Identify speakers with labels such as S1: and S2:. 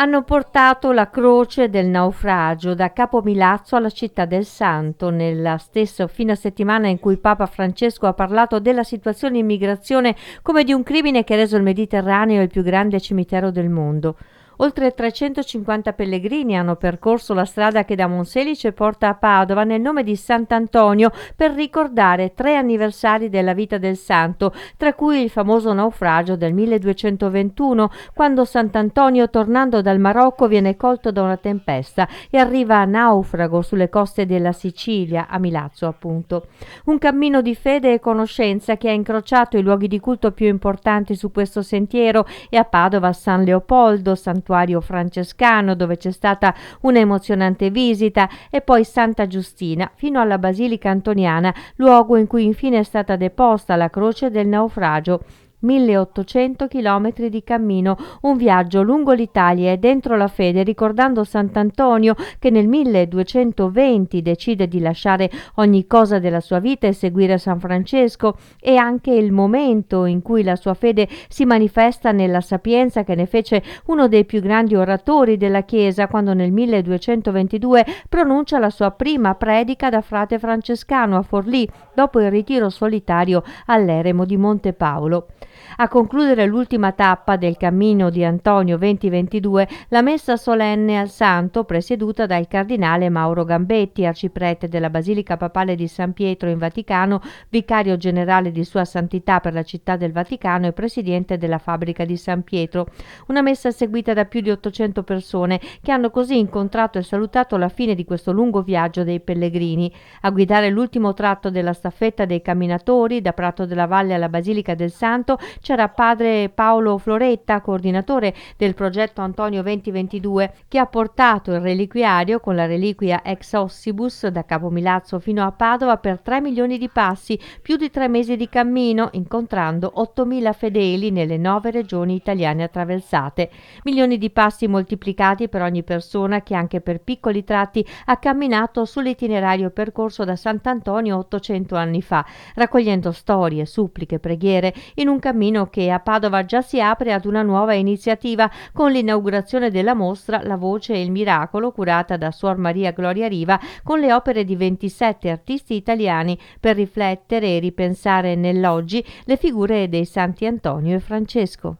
S1: hanno portato la croce del naufragio da Capo Milazzo alla Città del Santo, nella stessa fine settimana in cui Papa Francesco ha parlato della situazione immigrazione come di un crimine che ha reso il Mediterraneo il più grande cimitero del mondo. Oltre 350 pellegrini hanno percorso la strada che da Monselice porta a Padova nel nome di Sant'Antonio per ricordare 3 anniversari della vita del santo, tra cui il famoso naufragio del 1221, quando Sant'Antonio, tornando dal Marocco, viene colto da una tempesta e arriva naufrago sulle coste della Sicilia, a Milazzo appunto. Un cammino di fede e conoscenza che ha incrociato i luoghi di culto più importanti su questo sentiero, e a Padova San Leopoldo, santuario francescano dove c'è stata un'emozionante visita, e poi Santa Giustina fino alla Basilica Antoniana, luogo in cui infine è stata deposta la croce del naufragio. 1800 chilometri di cammino, un viaggio lungo l'Italia e dentro la fede, ricordando Sant'Antonio che nel 1220 decide di lasciare ogni cosa della sua vita e seguire San Francesco, e anche il momento in cui la sua fede si manifesta nella sapienza che ne fece uno dei più grandi oratori della Chiesa, quando nel 1222 pronuncia la sua prima predica da frate francescano a Forlì, dopo il ritiro solitario all'eremo di Monte Paolo. A concludere l'ultima tappa del cammino di Antonio 2022, la messa solenne al Santo, presieduta dal cardinale Mauro Gambetti, arciprete della Basilica Papale di San Pietro in Vaticano, vicario generale di Sua Santità per la Città del Vaticano e presidente della Fabbrica di San Pietro. Una messa seguita da più di 800 persone che hanno così incontrato e salutato la fine di questo lungo viaggio dei pellegrini. A guidare l'ultimo tratto della staffetta dei camminatori da Prato della Valle alla Basilica del Santo c'era padre Paolo Floretta, coordinatore del progetto Antonio 2022, che ha portato il reliquiario con la reliquia ex ossibus da Capo Milazzo fino a Padova per 3 milioni di passi, più di 3 mesi di cammino, incontrando 8.000 fedeli nelle 9 regioni italiane attraversate. Milioni di passi moltiplicati per ogni persona che anche per piccoli tratti ha camminato sull'itinerario percorso da Sant'Antonio 800 anni fa, raccogliendo storie, suppliche, preghiere in un cammino che a Padova già si apre ad una nuova iniziativa con l'inaugurazione della mostra La Voce e il Miracolo, curata da Suor Maria Gloria Riva, con le opere di 27 artisti italiani per riflettere e ripensare nell'oggi le figure dei santi Antonio e Francesco.